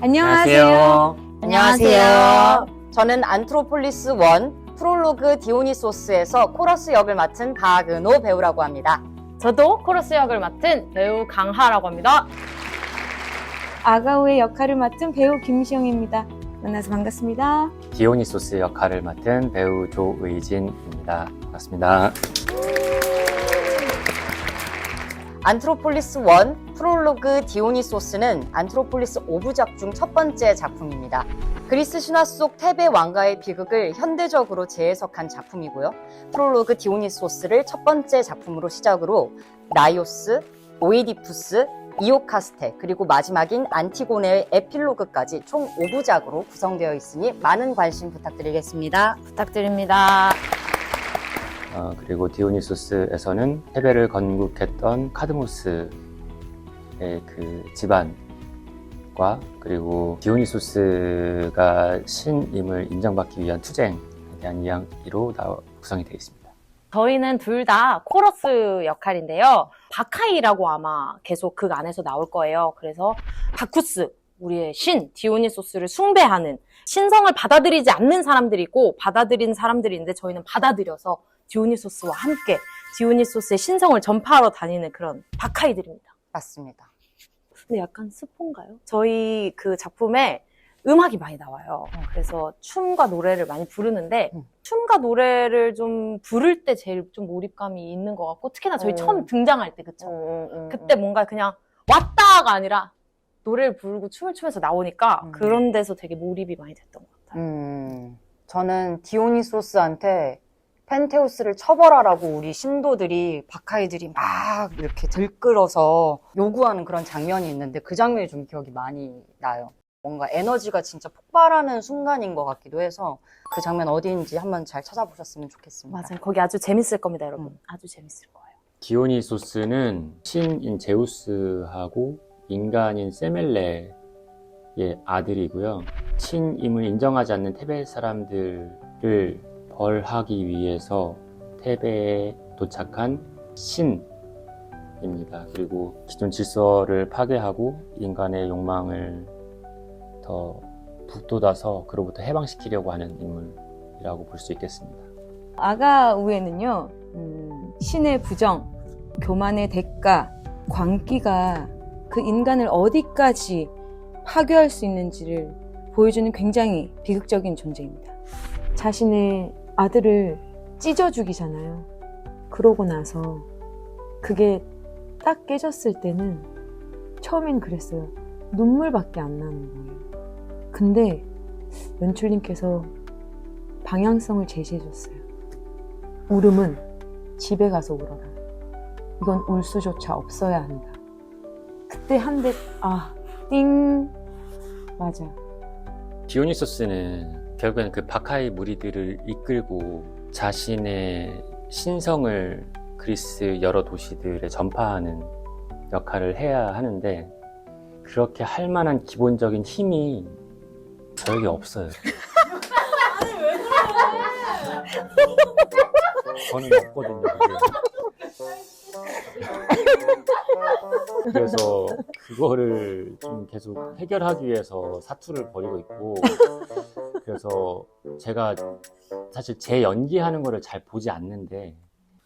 안녕하세요. 안녕하세요. 저는 안트로폴리스’원 프롤로그 디오니소스에서 코러스 역을 맡은 박은호 배우라고 합니다. 저도 코러스 역을 맡은 배우 강하라고 합니다. 아가우의 역할을 맡은 배우 김지영입니다. 만나서 반갑습니다. 디오니소스 역할을 맡은 배우 조의진입니다. 반갑습니다. 안트로폴리스’원 프롤로그 디오니소스는 안트로폴리스 5부작 중 첫 번째 작품입니다. 그리스 신화 속 테베 왕가의 비극을 현대적으로 재해석한 작품이고요. 프롤로그 디오니소스를 첫 번째 작품으로 시작으로 나이오스, 오이디푸스, 이오카스테 그리고 마지막인 안티고네의 에필로그까지 총 5부작으로 구성되어 있으니 많은 관심 부탁드리겠습니다. 부탁드립니다. 그리고 디오니소스에서는 테베를 건국했던 카드모스의 그 집안과 그리고 디오니소스가 신임을 인정받기 위한 투쟁에 대한 이야기로 구성이 되어 있습니다. 저희는 둘 다 코러스 역할인데요. 바카이라고 아마 계속 극 안에서 나올 거예요. 그래서 바쿠스, 우리의 신 디오니소스를 숭배하는, 신성을 받아들이지 않는 사람들이 있고 받아들인 사람들이 있는데 저희는 받아들여서 디오니소스와 함께 디오니소스의 신성을 전파하러 다니는 그런 바카이들입니다. 맞습니다. 근데 약간 스폰가요? 저희 그 작품에 음악이 많이 나와요. 그래서 춤과 노래를 많이 부르는데 춤과 노래를 좀 부를 때 제일 좀 몰입감이 있는 것 같고, 특히나 저희 처음 등장할 때, 그쵸? 그때 뭔가 그냥 왔다가 아니라 노래를 부르고 춤을 추면서 나오니까 그런 데서 되게 몰입이 많이 됐던 것 같아요. 저는 디오니소스한테 펜테우스를 처벌하라고 우리 신도들이, 바카이들이 막 이렇게 들끓어서 요구하는 그런 장면이 있는데 그 장면이 좀 기억이 많이 나요. 뭔가 에너지가 진짜 폭발하는 순간인 것 같기도 해서 그 장면 어디인지 한번 잘 찾아보셨으면 좋겠습니다. 맞아요. 거기 아주 재밌을 겁니다, 여러분. 아주 재밌을 거예요. 디오니소스는 신인 제우스하고 인간인 세멜레의 아들이고요. 신임을 인정하지 않는 테베 사람들을 벌하기 위해서 테베에 도착한 신입니다. 그리고 기존 질서를 파괴하고 인간의 욕망을 더 북돋아서 그로부터 해방시키려고 하는 인물이라고 볼 수 있겠습니다. 아가우에는요, 신의 부정, 교만의 대가, 광기가 그 인간을 어디까지 파괴할 수 있는지를 보여주는 굉장히 비극적인 존재입니다. 자신의 아들을 찢어 죽이잖아요. 그러고 나서 그게 딱 깨졌을 때는 처음엔 그랬어요. 눈물밖에 안 나는 거예요. 근데 연출님께서 방향성을 제시해줬어요. 울음은 집에 가서 울어라. 이건 울 수조차 없어야 한다. 그때 한 대, 띵, 맞아. 디오니소스는 결국에는 그 바카이 무리들을 이끌고 자신의 신성을 그리스 여러 도시들에 전파하는 역할을 해야 하는데, 그렇게 할 만한 기본적인 힘이 저에게 없어요. 아니, 왜 그래? 저는 없거든요. 그래서 그거를 좀 계속 해결하기 위해서 사투를 벌이고 있고, 그래서 제가 사실 제 연기하는 거를 잘 보지 않는데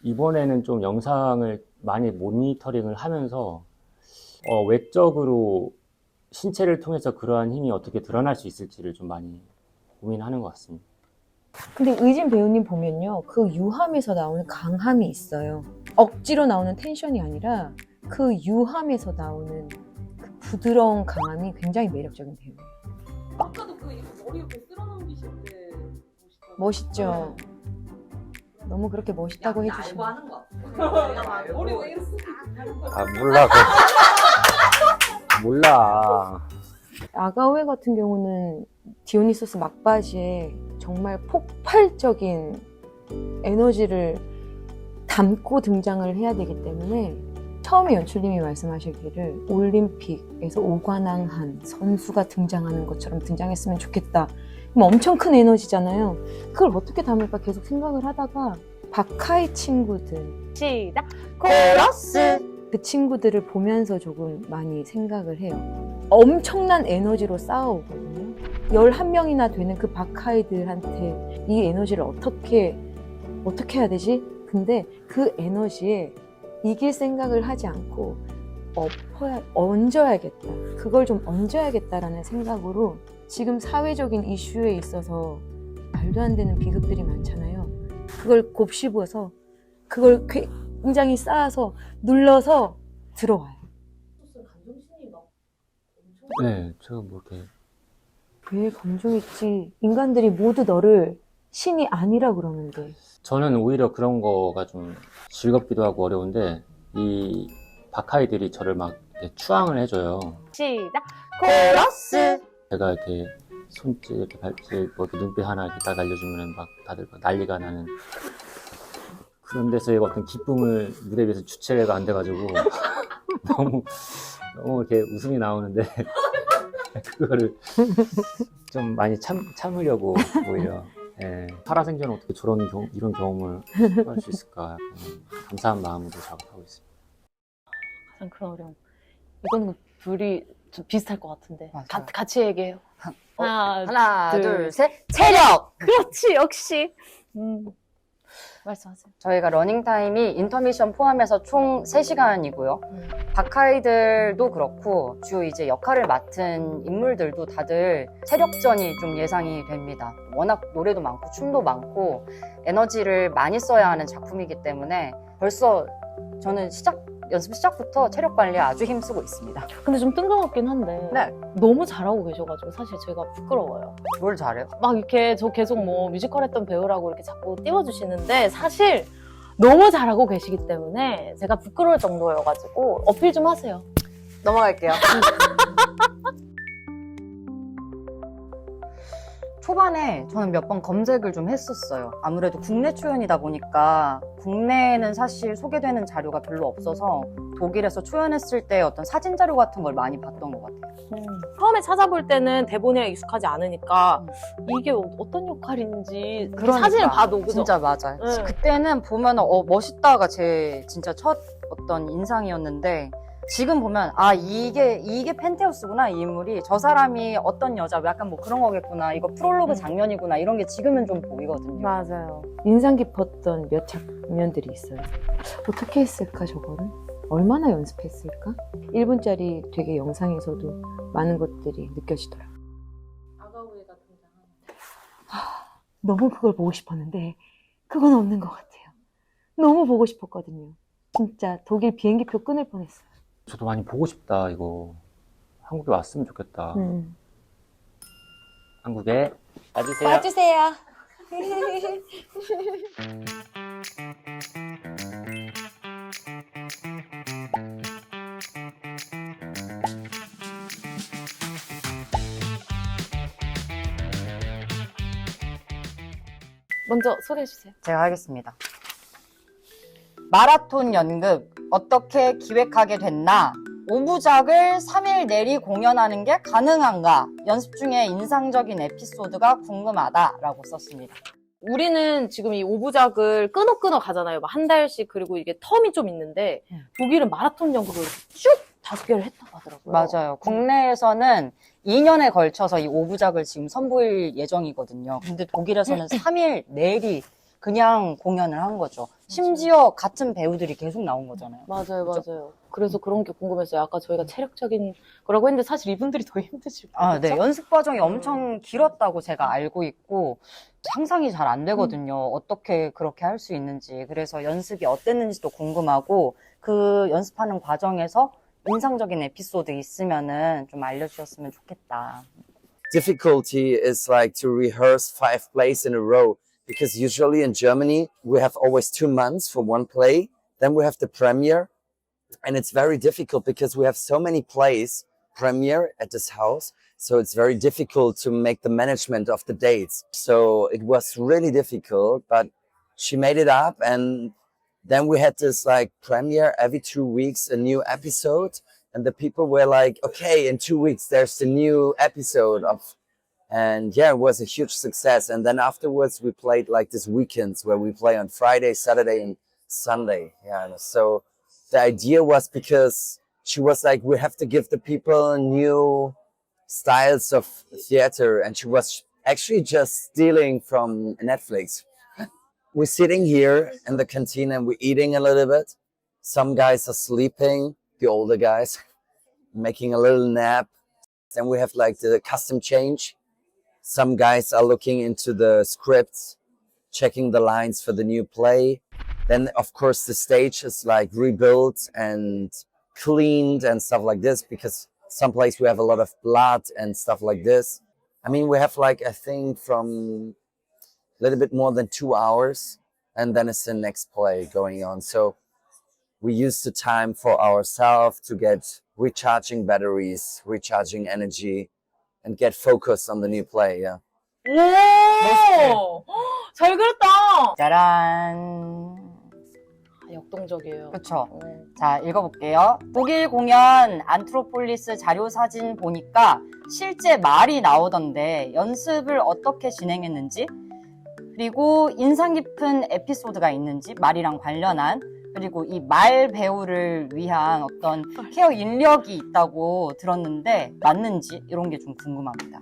이번에는 좀 영상을 많이 모니터링을 하면서 외적으로 신체를 통해서 그러한 힘이 어떻게 드러날 수 있을지를 좀 많이 고민하는 것 같습니다. 근데 의진 배우님 보면요, 그 유함에서 나오는 강함이 있어요. 억지로 나오는 텐션이 아니라 그 유함에서 나오는 그 부드러운 강함이 굉장히 매력적인 배우예요. 아까도 그 머리 이렇게 쓸어넘기실 때 멋있죠? 너무 그렇게 멋있다고 알고 해주시면. 하는 것 같아. 머리 왜 이렇게 몰라. 몰라. 아가우에 같은 경우는 디오니소스 막바지에 정말 폭발적인 에너지를 담고 등장을 해야 되기 때문에 처음에 연출님이 말씀하시기를 올림픽에서 오관왕한 선수가 등장하는 것처럼 등장했으면 좋겠다. 그럼 엄청 큰 에너지잖아요. 그걸 어떻게 담을까 계속 생각을 하다가 바카이 친구들, 시작! 코러스 그 친구들을 보면서 조금 많이 생각을 해요. 엄청난 에너지로 쌓아오거든요. 11명이나 되는 그 박하이들한테 이 에너지를 어떻게 해야 되지? 근데 그 에너지에 이길 생각을 하지 않고 얹어야겠다. 그걸 좀 얹어야겠다라는 생각으로 지금 사회적인 이슈에 있어서 말도 안 되는 비극들이 많잖아요. 그걸 곱씹어서 그걸 굉장히 쌓아서 눌러서 들어와요. 감정신이 막 엄청. 네, 제가 뭐 이렇게 왜 감정 있지? 인간들이 모두 너를 신이 아니라 그러는데. 저는 오히려 그런 거가 좀 즐겁기도 하고 어려운데 이 박하이들이 저를 막 이렇게 추앙을 해줘요. 시작! 코러스. 제가 이렇게 손짓, 이렇게 발짓, 뭐 이렇게 눈빛 하나 이렇게 딱 알려주면 막 다들 막 난리가 나는 그런 데서의 어떤 기쁨을 무대 위에서 주체가 안 돼가지고 너무 이렇게 웃음이 나오는데 그거를 좀 많이 참으려고 오히려. 예, 살아생전에 어떻게 이런 경험을 할 수 있을까 약간 감사한 마음으로 작업하고 있습니다. 가장 큰 어려움. 이거는 둘이 좀 비슷할 것 같은데. 맞아요. 같이 얘기해요. 하나, 둘, 둘, 셋. 체력! 그렇지, 역시. 말씀하세요. 저희가 러닝타임이 인터미션 포함해서 총 3시간이고요. 박하이들도 그렇고 주요 이제 역할을 맡은 인물들도 다들 체력전이 좀 예상이 됩니다. 워낙 노래도 많고 춤도 많고 에너지를 많이 써야 하는 작품이기 때문에 벌써 저는 연습 시작부터 체력 관리에 아주 힘쓰고 있습니다. 근데 좀 뜬금없긴 한데. 네. 너무 잘하고 계셔가지고 사실 제가 부끄러워요. 뭘 잘해요? 막 이렇게 저 계속 뭐 뮤지컬 했던 배우라고 이렇게 자꾸 띄워주시는데 사실 너무 잘하고 계시기 때문에 제가 부끄러울 정도여가지고 어필 좀 하세요. 넘어갈게요. 초반에 저는 몇 번 검색을 좀 했었어요. 아무래도 국내 초연이다 보니까 국내에는 사실 소개되는 자료가 별로 없어서 독일에서 초연했을 때 어떤 사진 자료 같은 걸 많이 봤던 것 같아요. 처음에 찾아볼 때는 대본에 익숙하지 않으니까 이게 어떤 역할인지 그러니까, 사진을 봐도 그죠? 진짜 맞아요. 네. 그때는 보면 멋있다가 제 진짜 첫 어떤 인상이었는데 지금 보면 이게 펜테우스구나. 이 인물이 저 사람이 어떤 여자 약간 뭐 그런 거겠구나. 이거 프롤로그 장면이구나. 이런 게 지금은 좀 보이거든요. 맞아요. 인상 깊었던 몇 장면들이 있어요. 어떻게 했을까 저거를? 얼마나 연습했을까? 1분짜리 되게 영상에서도 많은 것들이 느껴지더라고요. 아가우에가 등장하는. 너무 그걸 보고 싶었는데 그건 없는 것 같아요. 너무 보고 싶었거든요. 진짜 독일 비행기표 끊을 뻔했어요. 저도 많이 보고 싶다 이거. 한국에 왔으면 좋겠다. 한국에 와주세요. 와주세요. 먼저 소개해주세요. 제가 하겠습니다. 마라톤 연극 어떻게 기획하게 됐나? 5부작을 3일 내리 공연하는 게 가능한가? 연습 중에 인상적인 에피소드가 궁금하다라고 썼습니다. 우리는 지금 이 5부작을 끊어 가잖아요. 막 한 달씩. 그리고 이게 텀이 좀 있는데 독일은 마라톤 연극을 쭉 5개를 했다고 하더라고요. 맞아요. 국내에서는 2년에 걸쳐서 이 5부작을 지금 선보일 예정이거든요. 근데 독일에서는 3일 내리 그냥 공연을 한 거죠. 심지어 같은 배우들이 계속 나온 거잖아요. 맞아요, 그죠? 맞아요. 그래서 그런 게 궁금했어요. 아까 저희가 체력적인 거라고 했는데 사실 이분들이 더 힘드실 거예요. 네. 연습 과정이 엄청 길었다고 제가 알고 있고 상상이 잘 안 되거든요. 어떻게 그렇게 할 수 있는지. 그래서 연습이 어땠는지도 궁금하고 그 연습하는 과정에서 인상적인 에피소드 있으면은 좀 알려주셨으면 좋겠다. Difficulty is like to rehearse 5 plays in a row because usually in Germany we have always 2 months for one play, then we have the premiere, and it's very difficult because we have so many plays premiere at this house, so it's very difficult to make the management of the dates. So it was really difficult, but she made it up, and then we had this like premiere every 2 weeks, a new episode, and the people were like, okay, in 2 weeks there's the new episode of. And yeah, it was a huge success. And then afterwards, we played like this weekends where we play on Friday, Saturday, and Sunday. Yeah, so The idea was because she was like, we have to give the people new styles of theater, and she was actually just stealing from Netflix. We're sitting here in the canteen and we're eating a little bit. Some guys are sleeping, the older guys, making a little nap. Then we have like the custom change. Some guys are looking into the scripts, checking the lines for the new play. Then of course the stage is like rebuilt and cleaned and stuff like this, because some place we have a lot of blood and stuff like this. I mean, we have like, I think from a little bit more than 2 hours, and then it's the next play going on. So we use the time for ourselves to get recharging batteries, recharging energy, and get focused on the new play. Yeah. 오! 잘 그렸다! 짜란. 역동적이에요. 그쵸. 자, 읽어볼게요. 독일 공연 안트로폴리스 자료 사진 보니까 실제 말이 나오던데 연습을 어떻게 진행했는지, 그리고 인상 깊은 에피소드가 있는지, 말이랑 관련한, 그리고 이 말 배우를 위한 어떤 케어 인력이 있다고 들었는데 맞는지 이런 게 좀 궁금합니다.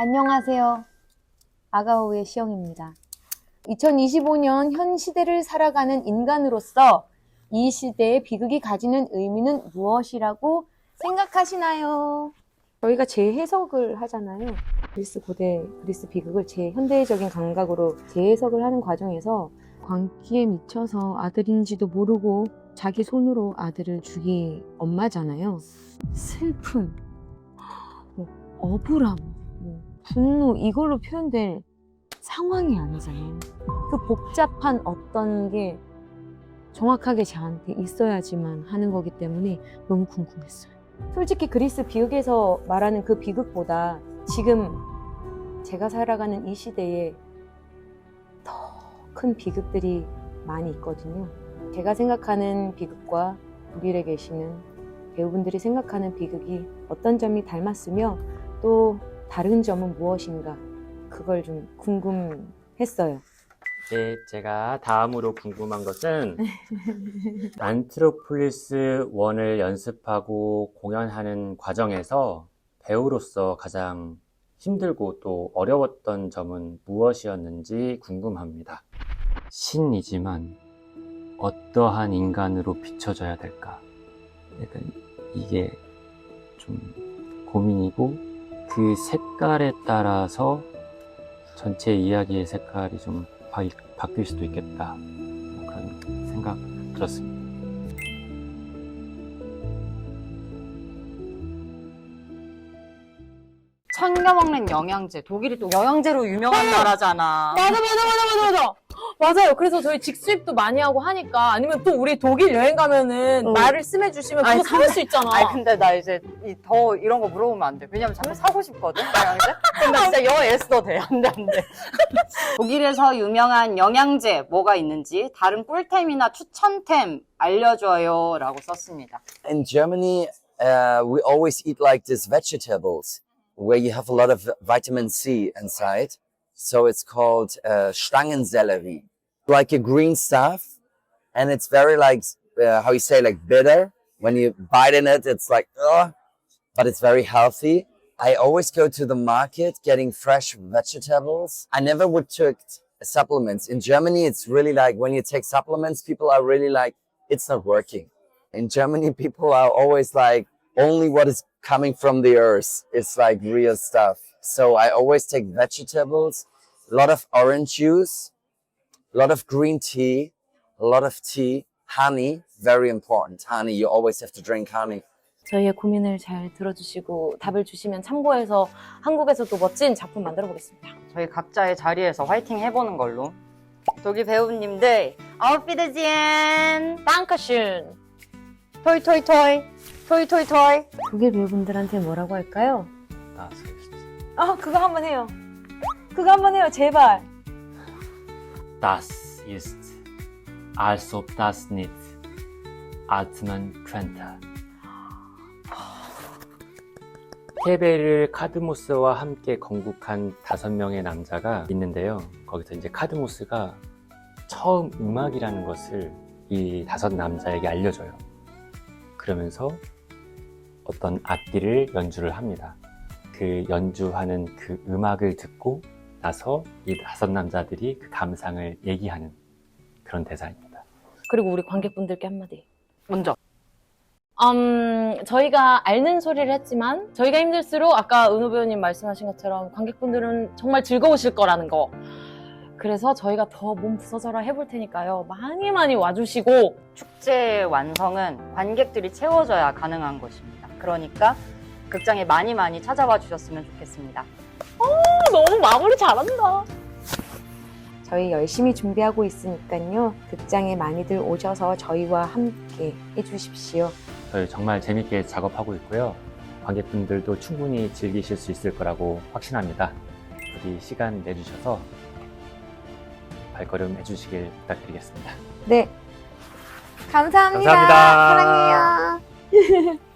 안녕하세요. 아가오의 시영입니다. 2025년 현 시대를 살아가는 인간으로서 이 시대의 비극이 가지는 의미는 무엇이라고 생각하시나요? 저희가 재해석을 하잖아요. 그리스 고대, 그리스 비극을 제 현대적인 감각으로 재해석을 하는 과정에서 광기에 미쳐서 아들인지도 모르고 자기 손으로 아들을 죽인 엄마잖아요. 슬픔, 억울함, 분노, 이걸로 표현될 상황이 아니잖아요. 그 복잡한 어떤 게 정확하게 저한테 있어야지만 하는 거기 때문에 너무 궁금했어요. 솔직히 그리스 비극에서 말하는 그 비극보다 지금 제가 살아가는 이 시대에 더 큰 비극들이 많이 있거든요. 제가 생각하는 비극과 독일에 계시는 배우분들이 생각하는 비극이 어떤 점이 닮았으며 또 다른 점은 무엇인가, 그걸 좀 궁금했어요. 네, 제가 다음으로 궁금한 것은 안트로폴리스1을 연습하고 공연하는 과정에서 배우로서 가장 힘들고 또 어려웠던 점은 무엇이었는지 궁금합니다. 신이지만 어떠한 인간으로 비춰져야 될까? 약간 이게 좀 고민이고, 그 색깔에 따라서 전체 이야기의 색깔이 좀 바뀔 수도 있겠다, 그런 생각 들었습니다. 챙겨 먹는 영양제. 독일이 또 영양제로 유명한 나라잖아. 맞아. 맞아요. 그래서 저희 직수입도 많이 하고 하니까, 아니면 또 우리 독일 여행 가면은 말을 씀해주시면 그거 사올 수 있잖아. 아니 근데 나 이제 더 이런 거 물어보면 안 돼. 왜냐면 자꾸 사고 싶거든, 영양제. 근데 나 진짜 영어 애써도 돼. 안 돼. 독일에서 유명한 영양제 뭐가 있는지, 다른 꿀템이나 추천템 알려줘요 라고 썼습니다. In Germany, we always eat like these vegetables where you have a lot of vitamin C inside. So it's called Stangensellerie, like a green stuff, and it's very like how you say, like bitter. When you bite in it, it's like ugh, but it's very healthy. I always go to the market getting fresh vegetables. I never would take supplements. In Germany, it's really like when you take supplements, people are really like, it's not working. In Germany, people are always like, only what is coming from the earth is like real stuff. So I always take vegetables, a lot of orange juice, a lot of green tea, a lot of tea, honey, very important. Honey, you always have to drink honey. 저희의 고민을 잘 들어주시고 답을 주시면 참고해서 한국에서도 멋진 작품 만들어 보겠습니다. 저희 각자의 자리에서 화이팅 해보는 걸로. 독일 배우님들, 아우피드지엔, 땅크슌! 토이토이토이, 토이토이토이. 독일 배우분들한테 뭐라고 할까요? 그거 한번 해요. 그거 한번 해요, 제발. Das ist 알 수 없다스 니트 아트먼 퀸타. 테베를 카드모스와 함께 건국한 5명의 남자가 있는데요. 거기서 이제 카드모스가 처음 음악이라는 것을 이 5 남자에게 알려줘요. 그러면서 어떤 악기를 연주를 합니다. 그 연주하는 그 음악을 듣고 나서 이 5 남자들이 그 감상을 얘기하는 그런 대사입니다. 그리고 우리 관객분들께 한마디. 먼저. 저희가 앓는 소리를 했지만 저희가 힘들수록 아까 은호 배우님 말씀하신 것처럼 관객분들은 정말 즐거우실 거라는 거. 그래서 저희가 더 몸 부서져라 해볼 테니까요. 많이 많이 와주시고. 축제의 완성은 관객들이 채워져야 가능한 것입니다. 그러니까 극장에 많이 많이 찾아와 주셨으면 좋겠습니다. 너무 마무리 잘한다. 저희 열심히 준비하고 있으니까요. 극장에 많이들 오셔서 저희와 함께 해주십시오. 저희 정말 재밌게 작업하고 있고요. 관객분들도 충분히 즐기실 수 있을 거라고 확신합니다. 부디 시간 내주셔서 발걸음 해주시길 부탁드리겠습니다. 네. 감사합니다. 감사합니다. 사랑해요.